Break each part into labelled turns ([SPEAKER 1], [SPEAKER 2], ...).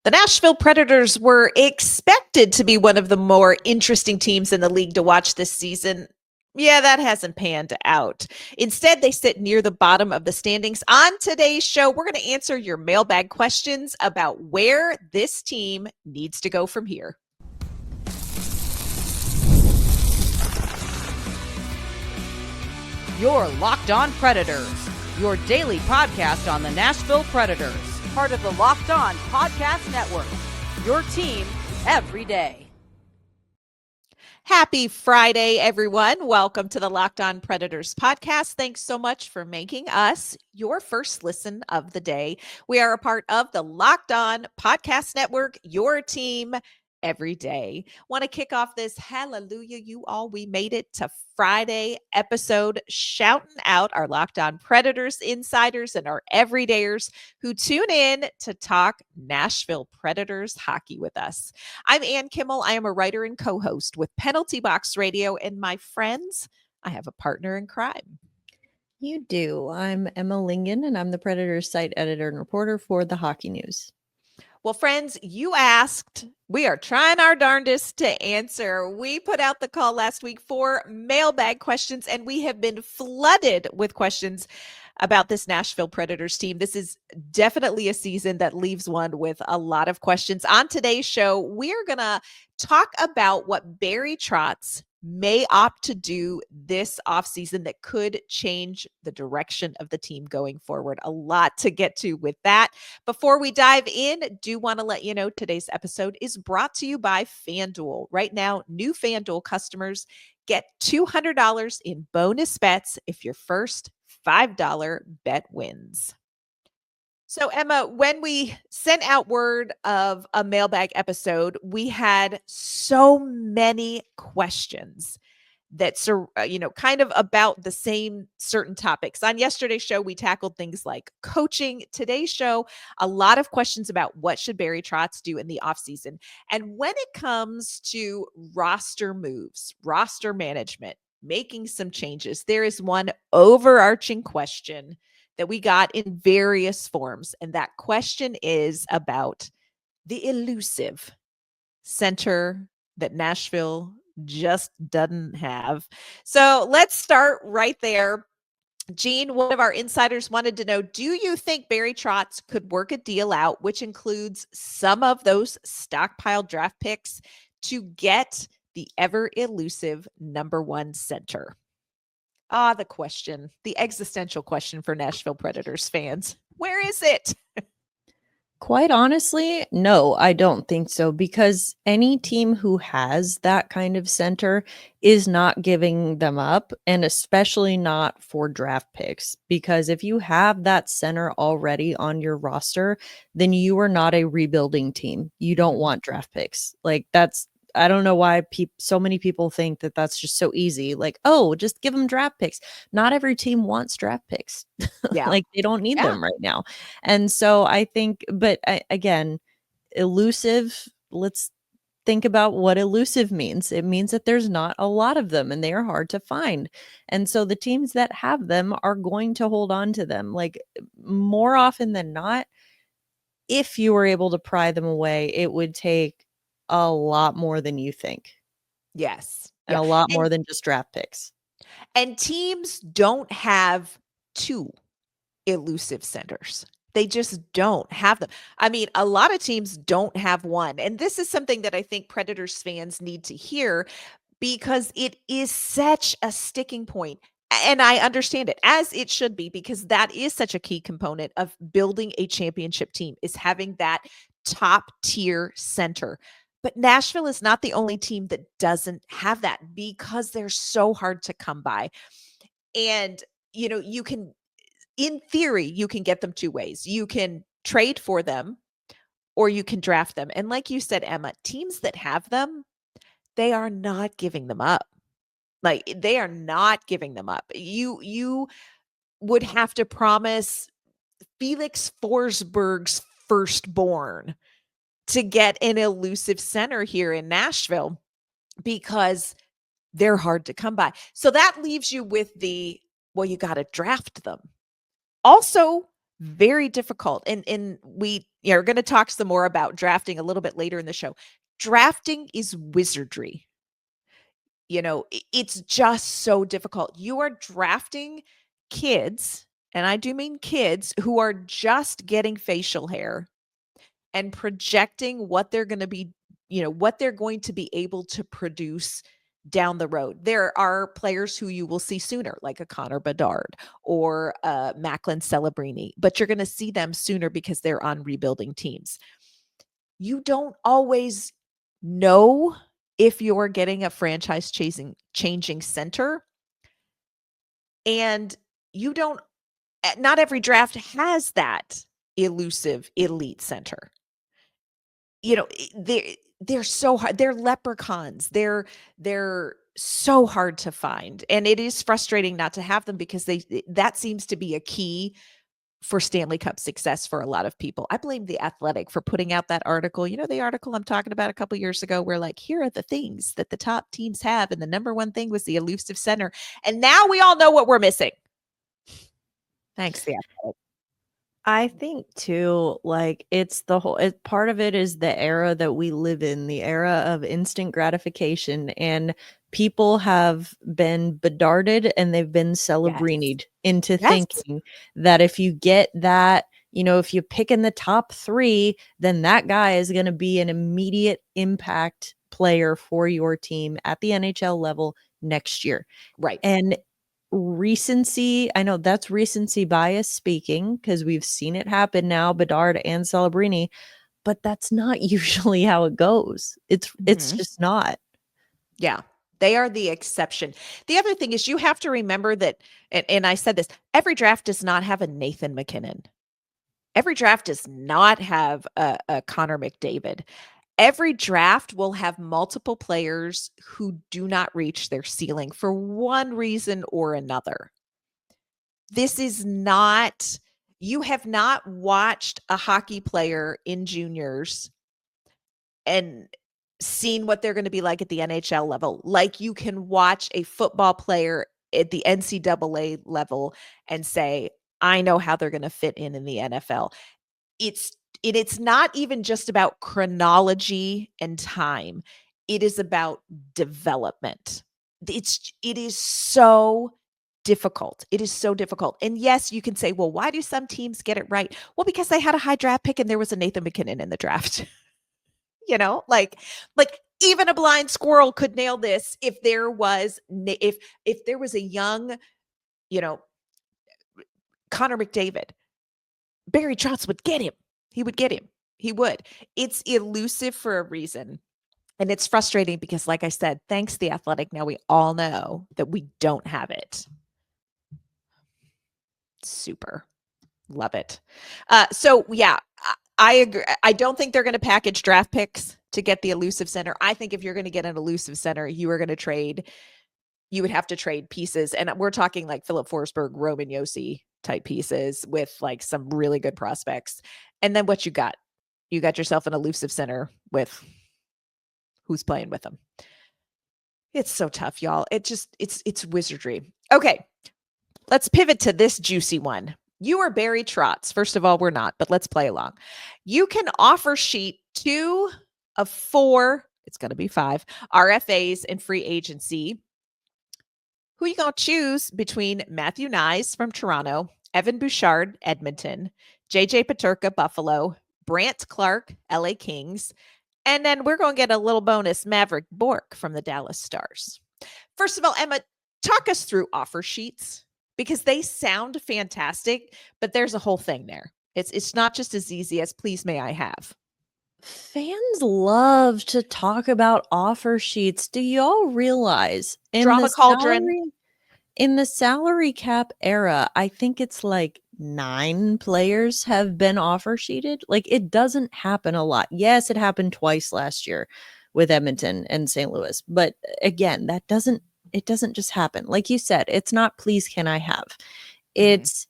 [SPEAKER 1] The Nashville Predators were expected to be one of the more interesting teams in the league to watch this season. Yeah, that hasn't panned out. Instead, they sit near the bottom of the standings. On today's show, we're going to answer your mailbag questions about where this team needs to go from here.
[SPEAKER 2] You're Locked On Predators, your daily podcast on the Nashville Predators, part of the Locked On Podcast Network, your team every day.
[SPEAKER 1] Happy Friday, everyone. Welcome to the Locked On Predators podcast. Thanks so much for making us your first listen of the day. We are a part of the Locked On Podcast Network, your team every day. Want to kick off this hallelujah, you all. We made it to Friday episode, shouting out our Locked On Predators insiders and our everydayers who tune in to talk Nashville Predators hockey with us. I'm Ann Kimmel. I am a writer and co-host with Penalty Box Radio, and my friends, I have a partner in crime.
[SPEAKER 3] You do. I'm Emma Lingen, and I'm the Predators site editor and reporter for the Hockey News.
[SPEAKER 1] Well, friends, you asked. We are trying our darndest to answer. We put out the call last week for mailbag questions, and we have been flooded with questions about this Nashville Predators team. This is definitely a season that leaves one with a lot of questions. On today's show, we're going to talk about what Barry Trotz may opt to do this offseason that could change the direction of the team going forward. A lot to get to with that. Before we dive in, do want to let you know today's episode is brought to you by FanDuel. Right now, new FanDuel customers get $200 in bonus bets if your first $5 bet wins. So, Emma, when we sent out word of a mailbag episode, we had so many questions that's, kind of about the same certain topics. On yesterday's show, we tackled things like coaching. Today's show, a lot of questions about what should Barry Trotz do in the offseason. And when it comes to roster moves, roster management, making some changes, there is one overarching question that we got in various forms. And that question is about the elusive center that Nashville just doesn't have. So let's start right there. Gene, one of our insiders, wanted to know, do you think Barry Trotz could work a deal out, which includes some of those stockpiled draft picks, to get the ever elusive number one center? The question, the existential question for Nashville Predators fans. Where is it?
[SPEAKER 3] Quite honestly, no, I don't think so, because any team who has that kind of center is not giving them up, and especially not for draft picks, because if you have that center already on your roster, then you are not a rebuilding team. You don't want draft picks. I don't know why so many people think that that's just so easy. Like, oh, just give them draft picks. Not every team wants draft picks.
[SPEAKER 1] Yeah.
[SPEAKER 3] They don't need them right now. And so I think, but again, elusive, let's think about what elusive means. It means that there's not a lot of them and they are hard to find. And so the teams that have them are going to hold on to them. Like, more often than not, if you were able to pry them away, it would take a lot more than you think.
[SPEAKER 1] Yes.
[SPEAKER 3] And a lot more than just draft picks.
[SPEAKER 1] And teams don't have two elusive centers. They just don't have them. I mean, a lot of teams don't have one. And this is something that I think Predators fans need to hear, because it is such a sticking point. And I understand it, as it should be, because that is such a key component of building a championship team, is having that top tier center. But Nashville is not the only team that doesn't have that, because they're so hard to come by. And, you can, in theory, you can get them two ways. You can trade for them, or you can draft them. And like you said, Emma, teams that have them, they are not giving them up. They are not giving them up. You would have to promise Felix Forsberg's firstborn to get an elusive center here in Nashville, because they're hard to come by. So that leaves you with you got to draft them. Also, Very difficult. And we are going to talk some more about drafting a little bit later in the show. Drafting is wizardry. It's just so difficult. You are drafting kids, and I do mean kids who are just getting facial hair and projecting what they're going to be, what they're going to be able to produce down the road. There are players who you will see sooner, like a Connor Bedard or Macklin Celebrini, but you're going to see them sooner because they're on rebuilding teams. You don't always know if you're getting a franchise changing center. And not every draft has that elusive elite center. They're so hard. They're leprechauns. They're so hard to find. And it is frustrating not to have them because that seems to be a key for Stanley Cup success for a lot of people. I blame The Athletic for putting out that article. The article I'm talking about a couple years ago where like, here are the things that the top teams have. And the number one thing was the elusive center. And now we all know what we're missing. Thanks, The Athletic.
[SPEAKER 3] I think too, like it's part of it is the era that we live in, the era of instant gratification, and people have been bedarded and they've been celebrinied into thinking that if you get that, if you pick in the top 3, then that guy is going to be an immediate impact player for your team at the NHL level next year.
[SPEAKER 1] Right.
[SPEAKER 3] And recency, I know that's recency bias speaking because we've seen it happen now, Bedard and Celebrini, but that's not usually how it goes. It's just not.
[SPEAKER 1] Yeah. They are the exception. The other thing is you have to remember that, and I said this, every draft does not have a Nathan McKinnon. Every draft does not have a Connor McDavid. Every draft will have multiple players who do not reach their ceiling for one reason or another. This is not, you have not watched a hockey player in juniors and seen what they're going to be like at the NHL level. Like you can watch a football player at the NCAA level and say, I know how they're going to fit in the NFL. It's not even just about chronology and time. It is about development. It is so difficult. It is so difficult. And yes, you can say, well, why do some teams get it right? Well, because they had a high draft pick and there was a Nathan McKinnon in the draft. Like even a blind squirrel could nail this if there was a young, Connor McDavid. Barry Trotz would get him. He would get him. He would. It's elusive for a reason. And it's frustrating because, like I said, thanks to The Athletic, now we all know that we don't have it. Super. Love it. So, yeah, I agree. I don't think they're going to package draft picks to get the elusive center. I think if you're going to get an elusive center, you are going to trade. You would have to trade pieces. And we're talking like Philip Forsberg, Roman Josi type pieces with like some really good prospects. And then what you got yourself an elusive center with who's playing with them. It's so tough, y'all. It's wizardry. Okay. Let's pivot to this juicy one. You are Barry Trotz. First of all, we're not, but let's play along. You can offer sheet 2 of 4, it's going to be 5, RFAs in free agency. Who are you going to choose between Matthew Nyes from Toronto, Evan Bouchard, Edmonton, JJ Peterka, Buffalo, Brant Clark, LA Kings, and then we're going to get a little bonus, Maverick Bourque from the Dallas Stars. First of all, Emma, talk us through offer sheets because they sound fantastic, but there's a whole thing there. It's not just as easy as please may I have.
[SPEAKER 3] Fans love to talk about offer sheets. Do y'all realize in the salary cap era, I think it's like 9 players have been offer sheeted. Like it doesn't happen a lot. Yes, it happened twice last year with Edmonton and St. Louis. But again, it doesn't just happen. Like you said, it's not please can I have. It's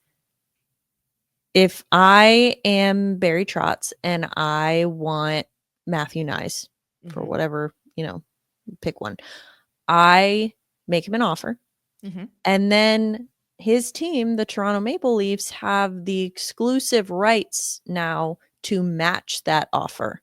[SPEAKER 3] if I am Barry Trotz and I want Matthew Nyes for whatever, pick one, I make him an offer. And then his team, the Toronto Maple Leafs, have the exclusive rights now to match that offer.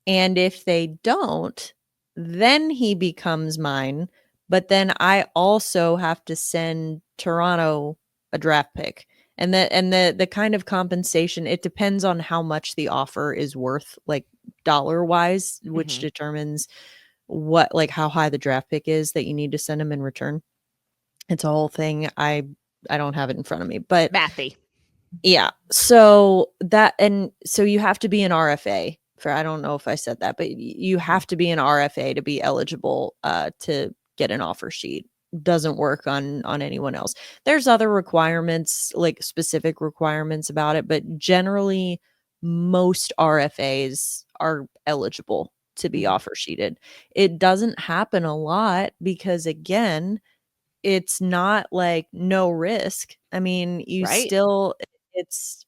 [SPEAKER 3] And if they don't, then he becomes mine. But then I also have to send Toronto a draft pick. And the kind of compensation, it depends on how much the offer is worth, like dollar wise, which determines what, like how high the draft pick is that you need to send him in return. It's a whole thing. I don't have it in front of me, but
[SPEAKER 1] Mathy.
[SPEAKER 3] yeah. So you have to be an RFA for, I don't know if I said that, but you have to be an RFA to be eligible to get an offer sheet. Doesn't work on anyone else. There's other requirements, like specific requirements about it, but generally most RFAs are eligible to be offer sheeted. It doesn't happen a lot because, again, it's not like no risk. I mean, you
[SPEAKER 1] Right.
[SPEAKER 3] still, it's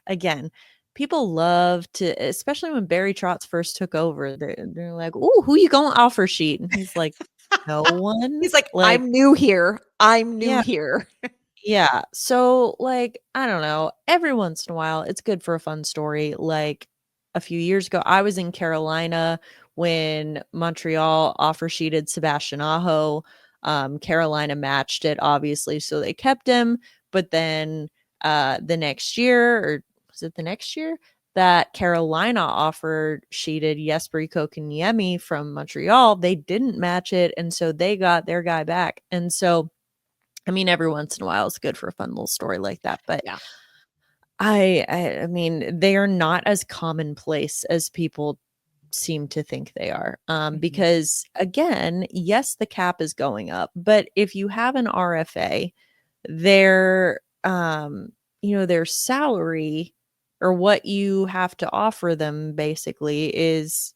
[SPEAKER 3] again, people love to, especially when Barry Trotz first took over, they're like, "Ooh, who you going offer sheet?" And he's like, "No one."
[SPEAKER 1] He's like,
[SPEAKER 3] Like,
[SPEAKER 1] I'm new here. I'm new
[SPEAKER 3] yeah,
[SPEAKER 1] here.
[SPEAKER 3] yeah. So, like, I don't know. Every once in a while, it's good for a fun story. Like a few years ago, I was in Carolina when Montreal offer sheeted Sebastian Aho. Carolina matched it, obviously, so they kept him. But then the next year, or was it the next year, that Carolina offered sheeted Jesper Kotkaniemi from Montreal, they didn't match it, and so they got their guy back. And so, I mean, every once in a while, it's good for a fun little story like that. But
[SPEAKER 1] Yeah.
[SPEAKER 3] I mean, they are not as commonplace as people seem to think they are. Because again, yes, the cap is going up, but if you have an RFA, their their salary or what you have to offer them basically is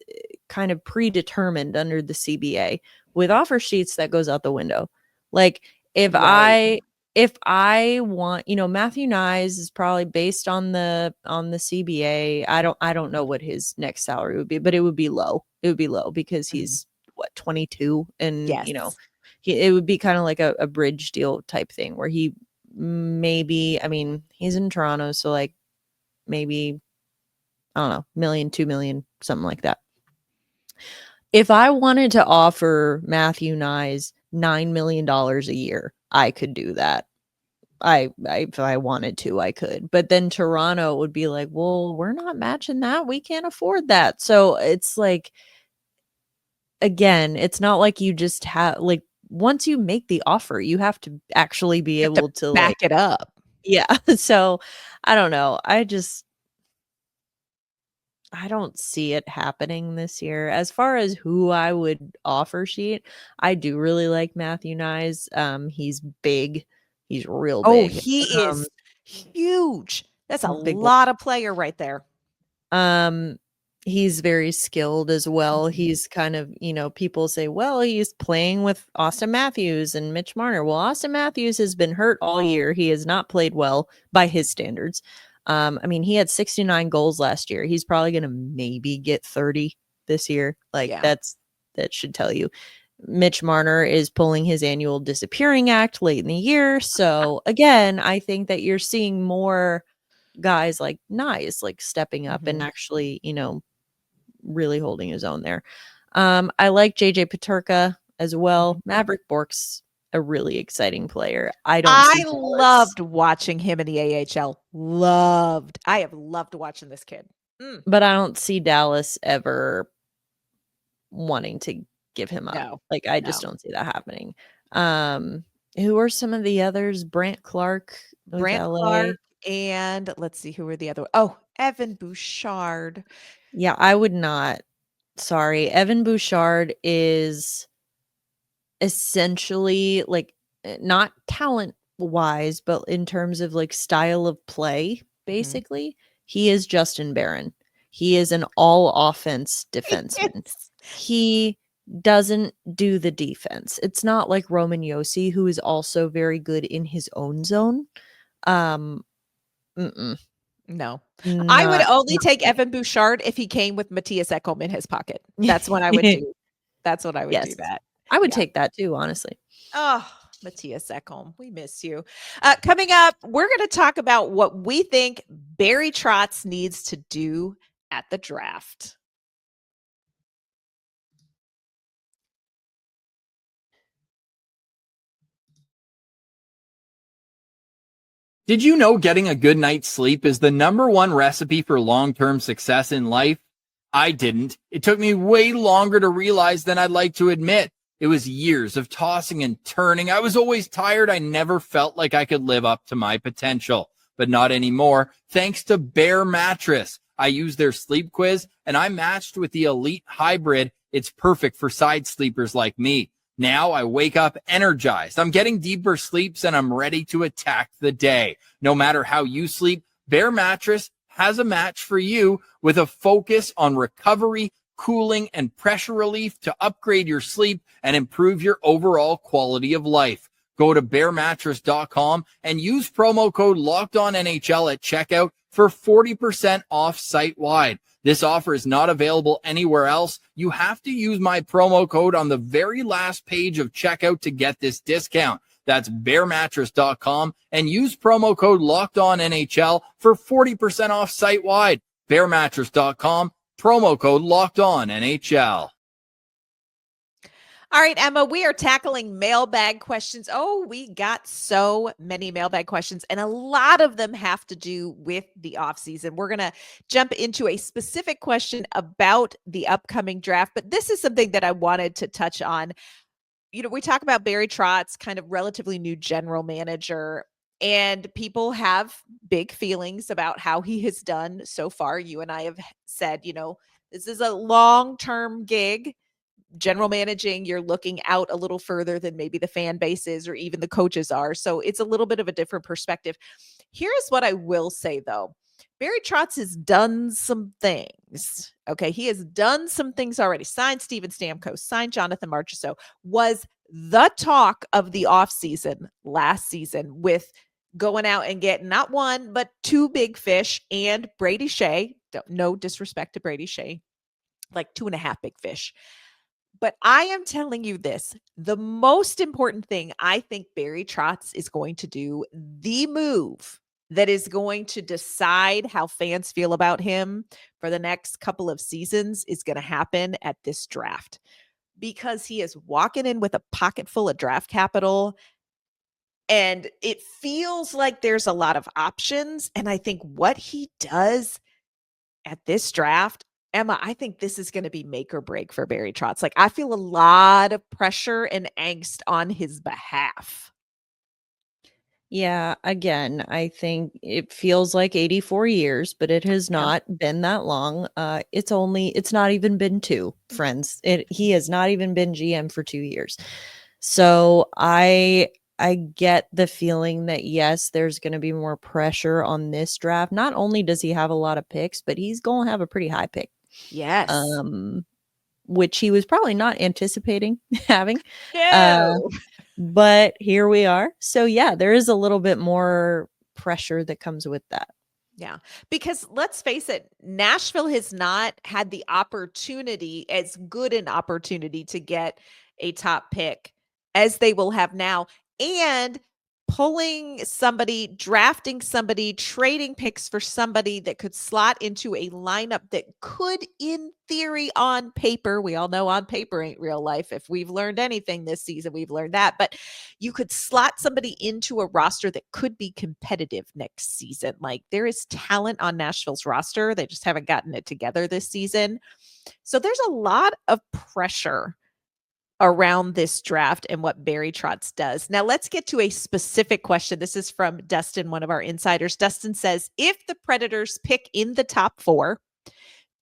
[SPEAKER 3] kind of predetermined under the CBA. With offer sheets, that goes out the window. Like, if
[SPEAKER 1] Right.
[SPEAKER 3] I want, Matthew Nyes is probably based on the CBA. I don't know what his next salary would be, but it would be low. It would be low because he's what, 22, and
[SPEAKER 1] Yes.
[SPEAKER 3] it would be kind of like a bridge deal type thing where he maybe, I mean, he's in Toronto, so like maybe, I don't know, million, 2 million, something like that. If I wanted to offer Matthew Nyes $9 million a year, I could do that. If I wanted to, I could. But then Toronto would be like, well, we're not matching that. We can't afford that. So it's like, again, it's not like you just have, like, once you make the offer, you have to actually be
[SPEAKER 1] You have to
[SPEAKER 3] able to,
[SPEAKER 1] back
[SPEAKER 3] like,
[SPEAKER 1] it up.
[SPEAKER 3] yeah. So I don't know. I don't see it happening this year. As far as who I would offer sheet, I do really like Matthew Nyes. He's big. He's real
[SPEAKER 1] Oh,
[SPEAKER 3] big.
[SPEAKER 1] he is huge. That's a
[SPEAKER 3] Big boy.
[SPEAKER 1] lot of player right there.
[SPEAKER 3] Um, he's very skilled as well.
[SPEAKER 1] Mhm.
[SPEAKER 3] He's kind of, people say, well, he's playing with Austin Matthews and Mitch Marner. Well, Austin Matthews has been hurt all year. He has not played well by his standards. I mean, he had 69 goals last year. He's probably going to maybe get 30 this year. Like,
[SPEAKER 1] Yeah.
[SPEAKER 3] that should tell you. Mitch Marner is pulling his annual disappearing act late in the year. So again, I think that you're seeing more guys like Nyes like stepping up and actually, really holding his own there. I like JJ Paterka as well. Maverick Bork's a really exciting player. I don't
[SPEAKER 1] I
[SPEAKER 3] see Dallas,
[SPEAKER 1] loved watching him in the AHL. I have loved watching this kid.
[SPEAKER 3] but I don't see Dallas ever wanting to give him up.
[SPEAKER 1] No,
[SPEAKER 3] Like, I just
[SPEAKER 1] no.
[SPEAKER 3] don't see that happening. Who are some of the others? Brant Clark with
[SPEAKER 1] Brant
[SPEAKER 3] LA.
[SPEAKER 1] Clark and let's see who were the other. Oh, Evan Bouchard.
[SPEAKER 3] Yeah, I would not. Sorry. Evan Bouchard is essentially like, not talent wise, but in terms of like style of play, basically, he is Justin Barron. He is an all offense defenseman.
[SPEAKER 1] Yes.
[SPEAKER 3] He doesn't do the defense. It's not like Roman Yossi, who is also very good in his own zone. Um,
[SPEAKER 1] No. I would
[SPEAKER 3] not
[SPEAKER 1] only
[SPEAKER 3] not
[SPEAKER 1] take
[SPEAKER 3] for me.
[SPEAKER 1] Evan Bouchard if he came with Matthias Ekholm in his pocket. That's when I would do. That's when I would do
[SPEAKER 3] Yes,
[SPEAKER 1] that.
[SPEAKER 3] I would
[SPEAKER 1] Yeah.
[SPEAKER 3] take that too, honestly.
[SPEAKER 1] Oh, Matthias Ekholm, we miss you. Coming up, we're going to talk about what we think Barry Trotz needs to do at the draft.
[SPEAKER 4] Did you know getting a good night's sleep is the #1 recipe for long-term success in life? I didn't. It took me way longer to realize than I'd like to admit. It was years of tossing and turning. I was always tired. I never felt like I could live up to my potential, but not anymore. Thanks to Bear Mattress. I used their sleep quiz and I matched with the Elite Hybrid. It's perfect for side sleepers like me. Now I wake up energized. I'm getting deeper sleeps and I'm ready to attack the day. No matter how you sleep, Bear Mattress has a match for you with a focus on recovery, cooling, and pressure relief to upgrade your sleep and improve your overall quality of life. Go to bearmattress.com and use promo code LOCKEDONNHL at checkout for 40% off site-wide. This offer is not available anywhere else. You have to use my promo code on the very last page of checkout to get this discount. That's bearmattress.com and use promo code LOCKEDONNHL for 40% off site-wide. Bearmattress.com, promo code LOCKEDONNHL.
[SPEAKER 1] All right, Emma, we are tackling mailbag questions. Oh, we got so many mailbag questions, and a lot of them have to do with the offseason. We're going to jump into a specific question about the upcoming draft, but this is something that I wanted to touch on. You know, we talk about Barry Trotz, kind of relatively new general manager, and people have big feelings about how he has done so far. You and I have said, you know, this is a long-term gig. General managing, you're looking out a little further than maybe the fan bases or even the coaches are. So it's a little bit of a different perspective. Here's what I will say, though. Barry Trotz has done some things. Okay. He has done some things already. Signed Steven Stamkos, signed Jonathan Marchessault, was the talk of the offseason last season with going out and getting not one, but two big fish and Brady Shea. No disrespect to Brady Shea, like 2.5 big fish. But I am telling you this, the most important thing I think Barry Trotz is going to do, the move that is going to decide how fans feel about him for the next couple of seasons, is going to happen at this draft, because he is walking in with a pocket full of draft capital. And it feels like there's a lot of options. And I think what he does at this draft, Emma, I think this is going to be make or break for Barry Trotz. Like, I feel a lot of pressure and angst on his behalf.
[SPEAKER 3] Yeah, again, I think it feels like 84 years, but it has not been that long. It's not even been 2, friends. He has not even been GM for 2 years. So I get the feeling that yes, there's going to be more pressure on this draft. Not only does he have a lot of picks, but he's going to have a pretty high pick.
[SPEAKER 1] Yes.
[SPEAKER 3] Which he was probably not anticipating having.
[SPEAKER 1] No.
[SPEAKER 3] But here we are. So yeah, there is a little bit more pressure that comes with that.
[SPEAKER 1] Yeah, because let's face it, Nashville has not had the opportunity, as good an opportunity, to get a top pick as they will have now. And pulling somebody, drafting somebody, trading picks for somebody that could slot into a lineup that could, in theory, on paper, we all know on paper ain't real life. If we've learned anything this season, we've learned that. But you could slot somebody into a roster that could be competitive next season. Like, there is talent on Nashville's roster. They just haven't gotten it together this season. So there's a lot of pressure around this draft and what Barry Trotz does. Now let's get to a specific question. This is from Dustin, one of our insiders. Dustin says, if the Predators pick in the top 4,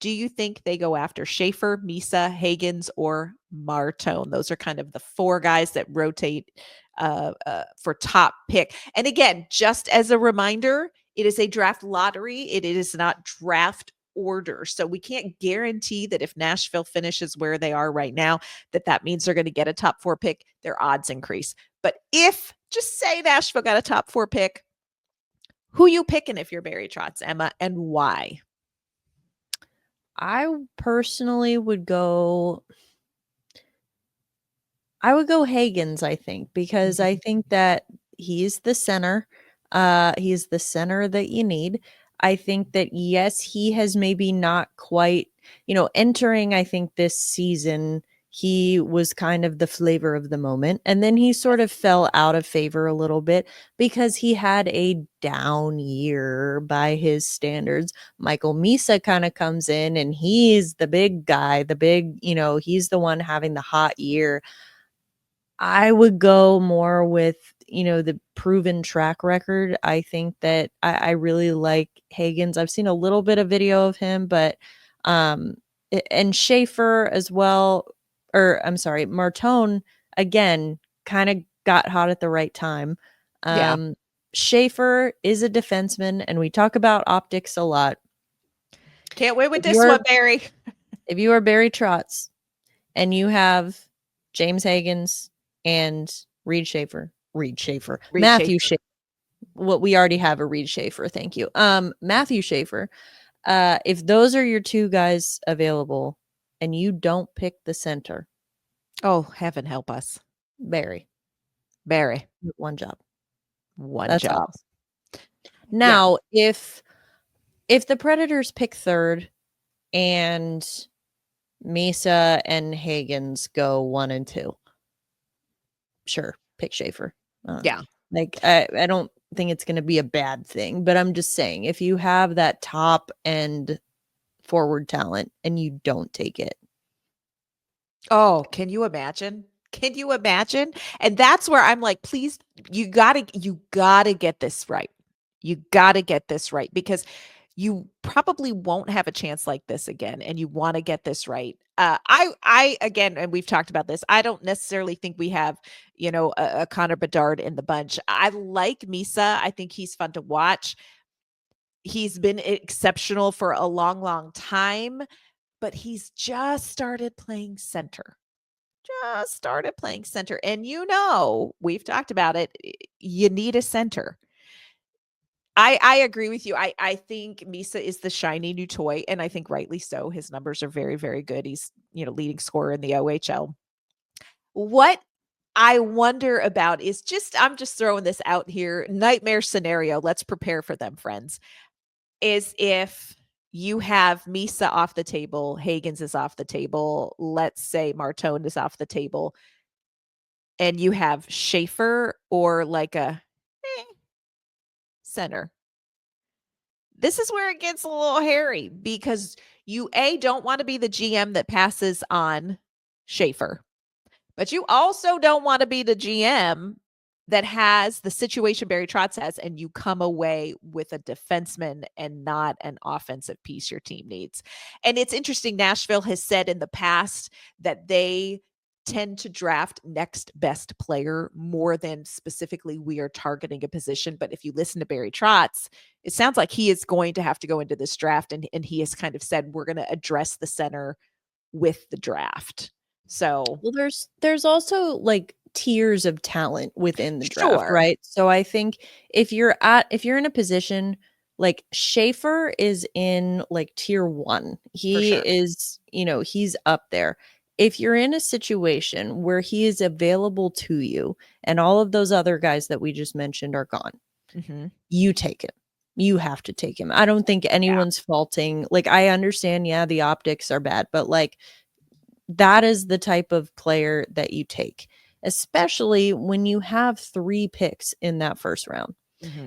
[SPEAKER 1] do you think they go after Schaefer, Misa, Hagens, or Martone? Those are kind of the 4 guys that rotate for top pick. And again, just as a reminder, it is a draft lottery. It is not draft order. So we can't guarantee that if Nashville finishes where they are right now, that means they're going to get a top 4 pick. Their odds increase. But if, just say Nashville got a top 4 pick, who you picking if you're Barry Trotz, Emma, and why?
[SPEAKER 3] I personally would go, I would go Hagens, I think, because I think that he's the center. He's the center that you need. I think that, yes, he has maybe not quite, entering, I think, this season, he was kind of the flavor of the moment. And then he sort of fell out of favor a little bit because he had a down year by his standards. Michael Misa kind of comes in and he's the big guy, he's the one having the hot year. I would go more with, the proven track record. I think that I really like Hagens. I've seen a little bit of video of him, but and Schaefer as well, or I'm sorry, Martone again kind of got hot at the right time.
[SPEAKER 1] Yeah.
[SPEAKER 3] Schaefer is a defenseman, and we talk about optics a lot.
[SPEAKER 1] Can't win with this one, Barry.
[SPEAKER 3] If you are Barry Trotz and you have James Hagens and Matthew Schaefer. What we already have a Reed Schaefer. Thank you. Matthew Schaefer. If those are your two guys available and you don't pick the center.
[SPEAKER 1] Oh, heaven help us.
[SPEAKER 3] Barry. One job.
[SPEAKER 1] That's job.
[SPEAKER 3] All. Now, if the Predators pick third and Misa and Hagens go 1 and 2, sure, pick Schaefer. I don't think it's going to be a bad thing, but I'm just saying, if you have that top end forward talent and you don't take it.
[SPEAKER 1] Oh, can you imagine? And that's where I'm like, please, you gotta get this right. You gotta get this right, because you probably won't have a chance like this again, and you want to get this right. I again, and we've talked about this, I don't necessarily think we have, a Connor Bedard in the bunch. I like Misa. I think he's fun to watch. He's been exceptional for a long, long time, but he's just started playing center. And we've talked about it. You need a center. I agree with you. I think Misa is the shiny new toy, and I think rightly so. His numbers are very, very good. He's, leading scorer in the OHL. What I wonder about is I'm just throwing this out here. Nightmare scenario. Let's prepare for them, friends. Is if you have Misa off the table, Hagens is off the table, let's say Martone is off the table, and you have Schaefer or like a center. This is where it gets a little hairy, because you don't want to be the GM that passes on Schaefer, but you also don't want to be the GM that has the situation Barry Trotz has, and you come away with a defenseman and not an offensive piece your team needs. And it's interesting, Nashville has said in the past that they tend to draft next best player more than specifically we are targeting a position. But if you listen to Barry Trotz, it sounds like he is going to have to go into this draft, and he has kind of said, we're going to address the center with the draft. So,
[SPEAKER 3] well, there's also like tiers of talent within the draft, right? So I think if you're in a position like Schaefer is in like tier 1, he is, he's up there. If you're in a situation where he is available to you and all of those other guys that we just mentioned are gone, you take him. You have to take him. I don't think anyone's faulting. Like, I understand, the optics are bad, but like, that is the type of player that you take, especially when you have 3 picks in that first round.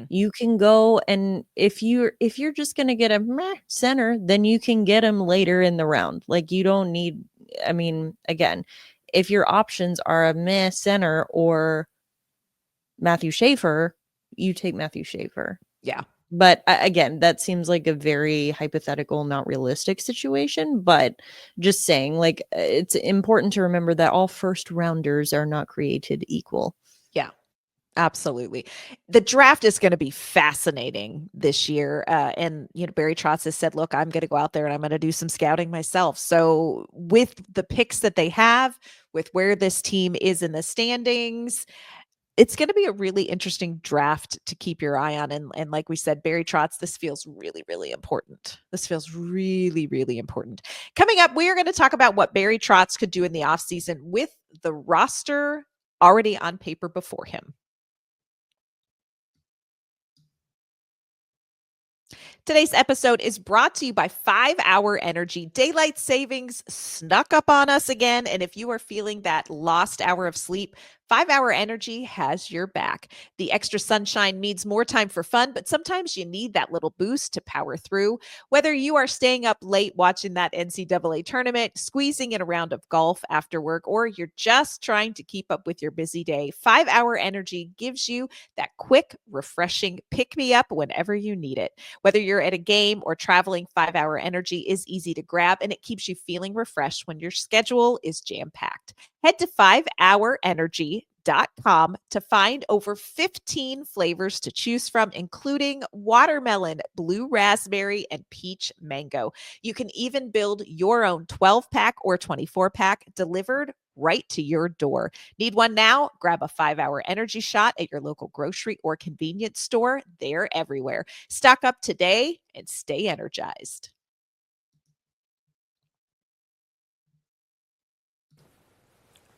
[SPEAKER 3] You can go, and if you're just going to get a meh center, then you can get him later in the round. Like, you don't need, again, if your options are a meh center or Matthew Schaefer, you take Matthew Schaefer.
[SPEAKER 1] Yeah.
[SPEAKER 3] But again, that seems like a very hypothetical, not realistic situation. But just saying, like, it's important to remember that all first rounders are not created equal.
[SPEAKER 1] Yeah, absolutely. The draft is going to be fascinating this year. And, Barry Trotz has said, look, I'm going to go out there and I'm going to do some scouting myself. So with the picks that they have, with where this team is in the standings, it's going to be a really interesting draft to keep your eye on. And like we said, Barry Trotz, this feels really, really important. This feels really, really important. Coming up, we are going to talk about what Barry Trotz could do in the offseason with the roster already on paper before him. Today's episode is brought to you by 5 Hour Energy. Daylight savings snuck up on us again. And if you are feeling that lost hour of sleep, 5 Hour Energy has your back. The extra sunshine means more time for fun, but sometimes you need that little boost to power through. Whether you are staying up late watching that NCAA tournament, squeezing in a round of golf after work, or you're just trying to keep up with your busy day, 5 Hour Energy gives you that quick, refreshing pick-me-up whenever you need it. Whether you're at a game or traveling, 5 Hour Energy is easy to grab, and it keeps you feeling refreshed when your schedule is jam-packed. Head to 5hourenergy.com to find over 15 flavors to choose from, including watermelon, blue raspberry, and peach mango. You can even build your own 12-pack or 24-pack delivered right to your door. Need one now? Grab a 5 Hour Energy shot at your local grocery or convenience store. They're everywhere. Stock up today and stay energized.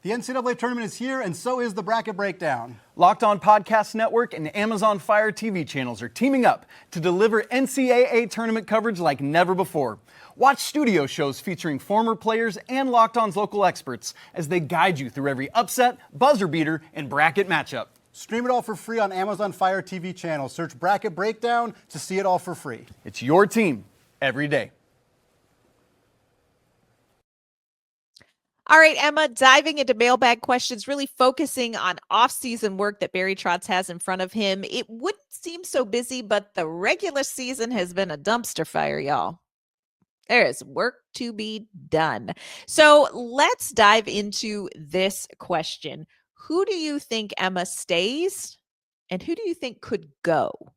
[SPEAKER 5] The NCAA tournament is here, and so is the Bracket Breakdown.
[SPEAKER 6] Locked On Podcast Network and Amazon Fire TV channels are teaming up to deliver NCAA tournament coverage like never before. Watch studio shows featuring former players and Locked On's local experts as they guide you through every upset, buzzer beater, and bracket matchup.
[SPEAKER 5] Stream it all for free on Amazon Fire TV channel. Search Bracket Breakdown to see it all for free.
[SPEAKER 6] It's your team every day.
[SPEAKER 1] All right, Emma, diving into mailbag questions, really focusing on off-season work that Barry Trotz has in front of him. It wouldn't seem so busy, but the regular season has been a dumpster fire, y'all. There is work to be done. So let's dive into this question. Who do you think, Emma, stays, and who do you think could go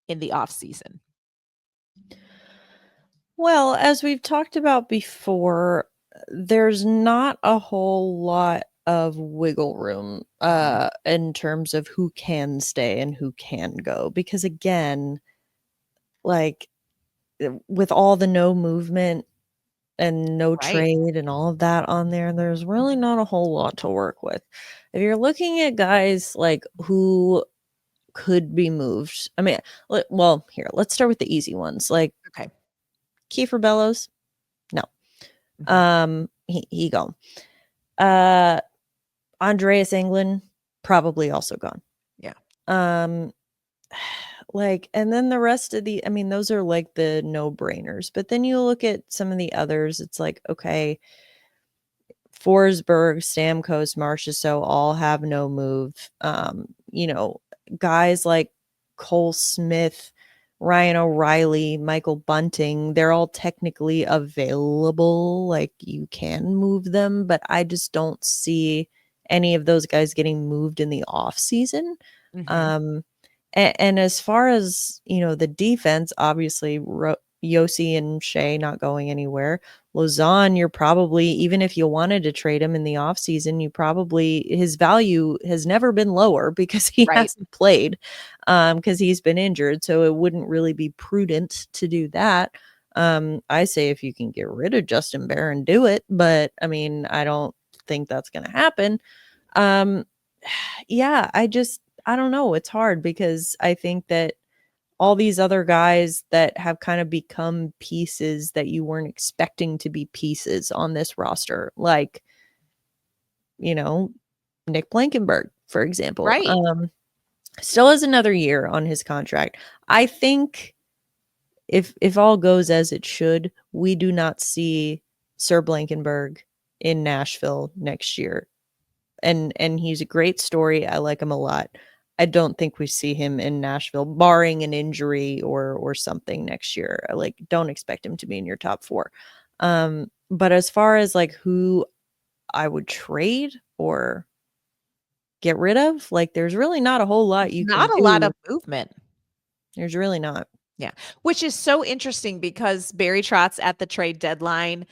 [SPEAKER 1] in the off-season?
[SPEAKER 3] Well, as we've talked about before, there's not a whole lot of wiggle room in terms of who can stay and who can go. Because again, like with all the no movement and no trade and all of that on there, there's really not a whole lot to work with. If you're looking at guys like who could be moved, I mean, well, here, let's start with the easy ones. Like,
[SPEAKER 1] okay,
[SPEAKER 3] Kiefer Bellows, no. He gone. Andreas Englund, probably also gone.
[SPEAKER 1] Yeah.
[SPEAKER 3] Like, and then the rest of the, I mean, those are like the no-brainers. But then you look at some of the others, it's like, okay, Forsberg, Stamkos, Marchessault all have no move. You know, guys like Cole Smith, Ryan O'Reilly, Michael Bunting, they're all technically available. Like, you can move them, but I just don't see any of those guys getting moved in the off season.
[SPEAKER 1] Mm-hmm.
[SPEAKER 3] And as far as, you know, the defense, obviously Yossi and Shea not going anywhere. Lausanne, you're probably, even if you wanted to trade him in the offseason, you probably, his value has never been lower because he hasn't played, because he's been injured. So it wouldn't really be prudent to do that. I say if you can get rid of Justin Barron, do it. But I mean, I don't think that's going to happen. Yeah, I don't know. It's hard because I think that all these other guys that have kind of become pieces that you weren't expecting to be pieces on this roster, like, you know, Nick Blankenberg, for example, still has another year on his contract. I think if all goes as it should, we do not see Sir Blankenberg in Nashville next year. And he's a great story. I like him a lot. I don't think we see him in Nashville, barring an injury or something next year. Like, don't expect him to be in your top four. But as far as like who I would trade or get rid of, like, there's really not a whole lot you can do.
[SPEAKER 1] Not a lot of movement.
[SPEAKER 3] There's really not.
[SPEAKER 1] Yeah, which is so interesting because Barry Trotz at the trade deadline,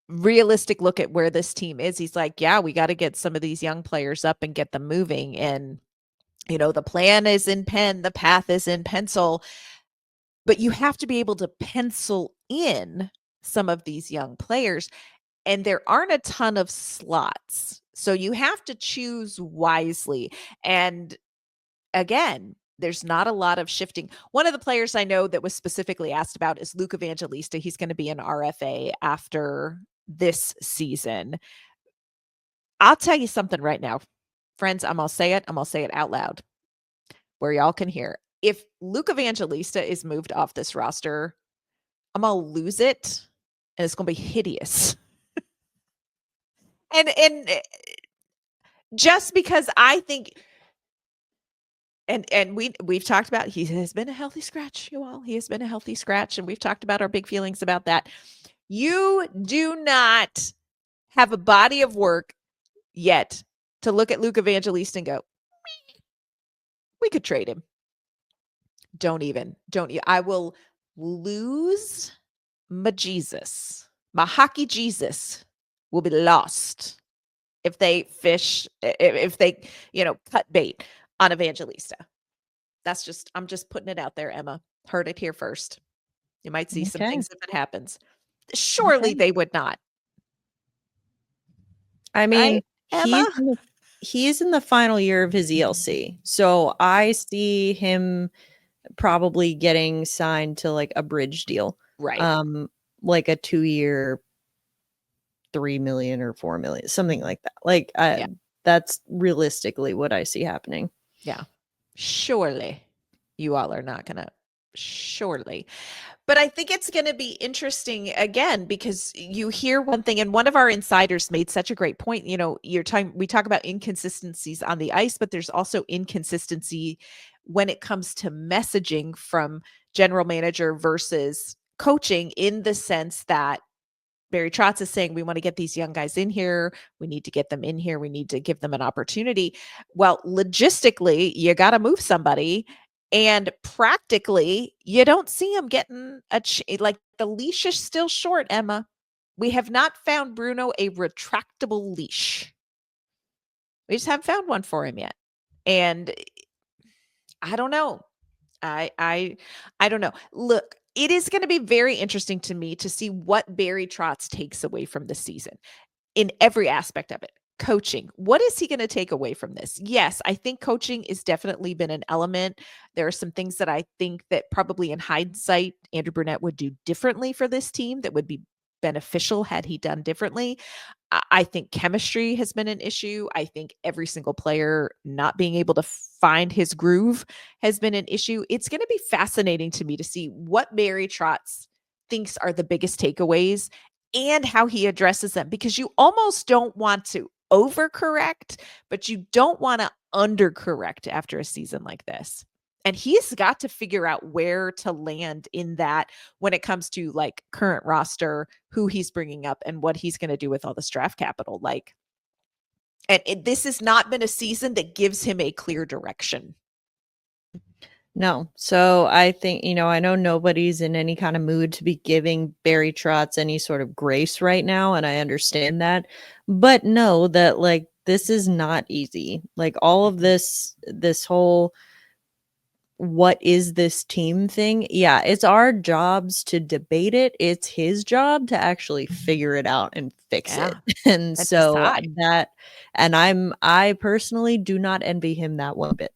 [SPEAKER 1] realistic look at where this team is. He's like, yeah, we got to get some of these young players up and get them moving. And you know, the plan is in pen, the path is in pencil, but you have to be able to pencil in some of these young players, and there aren't a ton of slots. So you have to choose wisely. And again, there's not a lot of shifting. One of the players I know that was specifically asked about is Luke Evangelista. He's going to be an RFA after this season. I'll tell you something right now, friends. I'm going to say it. I'm going to say it out loud where y'all can hear. If Luke Evangelista is moved off this roster, I'm going to lose it, and it's going to be hideous. and just because I think, and we've talked about, he has been a healthy scratch, you all. He has been a healthy scratch, and we've talked about our big feelings about that. You do not have a body of work yet to look at Luke Evangelista and go, we could trade him. Don't. I will lose my Jesus. My hockey Jesus will be lost if they cut bait on Evangelista. I'm just putting it out there, Emma. Heard it here first. You might see some things if it happens. Surely they would not.
[SPEAKER 3] I mean,
[SPEAKER 1] right, Emma?
[SPEAKER 3] he's in the final year of his ELC. So I see him probably getting signed to like a bridge deal.
[SPEAKER 1] Right.
[SPEAKER 3] Like a 2-year, $3 million or $4 million, something like that. Like that's realistically what I see happening.
[SPEAKER 1] Yeah. Surely you all are not gonna. Surely. But I think it's going to be interesting again, because you hear one thing, and one of our insiders made such a great point. We talk about inconsistencies on the ice, but there's also inconsistency when it comes to messaging from general manager versus coaching, in the sense that Barry Trotz is saying, we want to get these young guys in here. We need to get them in here. We need to give them an opportunity. Well, logistically, you got to move somebody. And practically, you don't see him getting like the leash is still short, Emma. We have not found Bruno a retractable leash. We just haven't found one for him yet. And I don't know. I don't know. Look, it is going to be very interesting to me to see what Barry Trotz takes away from this season in every aspect of it. Coaching. What is he going to take away from this? Yes, I think coaching has definitely been an element. There are some things that I think that probably in hindsight, Andrew Brunette would do differently for this team that would be beneficial had he done differently. I think chemistry has been an issue. I think every single player not being able to find his groove has been an issue. It's going to be fascinating to me to see what Barry Trotz thinks are the biggest takeaways and how he addresses them, because you almost don't want to overcorrect, but you don't want to undercorrect after a season like this. And he's got to figure out where to land in that when it comes to like current roster, who he's bringing up, and what he's going to do with all this draft capital. This has not been a season that gives him a clear direction.
[SPEAKER 3] No. So I think, I know nobody's in any kind of mood to be giving Barry Trotz any sort of grace right now, and I understand that. But know that like this is not easy. Like all of this whole what is this team thing? Yeah, it's our jobs to debate it. It's his job to actually figure it out and fix it. And
[SPEAKER 1] That's
[SPEAKER 3] so
[SPEAKER 1] decide.
[SPEAKER 3] I personally do not envy him that one bit.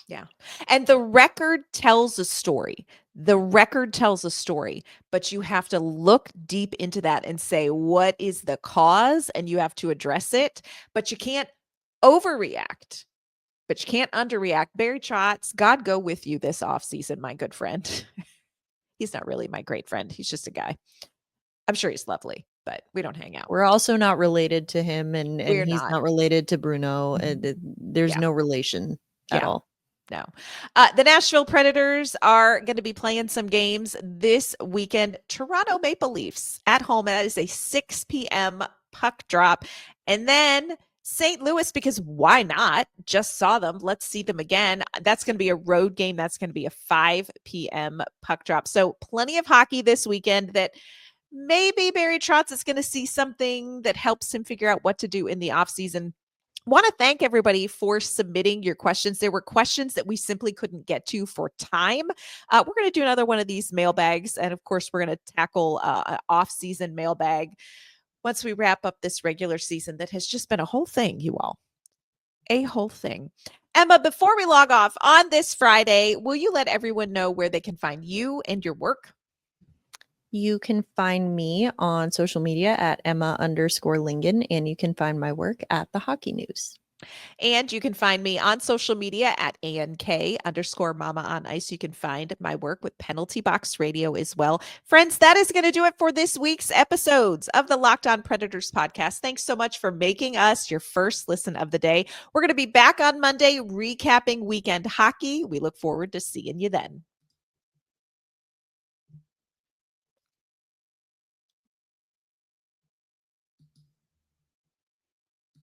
[SPEAKER 1] Yeah. And the record tells a story. But you have to look deep into that and say, what is the cause? And you have to address it, but you can't overreact, but you can't underreact. Barry Trotz, God go with you this offseason, my good friend. He's not really my great friend. He's just a guy. I'm sure he's lovely, but we don't hang out.
[SPEAKER 3] We're also not related to him, and he's not related to Bruno. There's no relation at all.
[SPEAKER 1] No. The Nashville Predators are going to be playing some games this weekend. Toronto Maple Leafs at home. That is a 6 p.m. puck drop. And then St. Louis, because why not? Just saw them. Let's see them again. That's going to be a road game. That's going to be a 5 p.m. puck drop. So plenty of hockey this weekend that maybe Barry Trotz is going to see something that helps him figure out what to do in the offseason. Want to thank everybody for submitting your questions. There were questions that we simply couldn't get to for time. We're going to do another one of these mailbags. And of course, we're going to tackle off-season mailbag once we wrap up this regular season that has just been a whole thing, you all. A whole thing. Emma, before we log off on this Friday, will you let everyone know where they can find you and your work?
[SPEAKER 3] You can find me on social media at Emma_Lingen, and you can find my work at the Hockey News.
[SPEAKER 1] And you can find me on social media at ANK_Mama on Ice. You can find my work with Penalty Box Radio as well. Friends, that is going to do it for this week's episodes of the Locked On Predators podcast. Thanks so much for making us your first listen of the day. We're going to be back on Monday recapping weekend hockey. We look forward to seeing you then.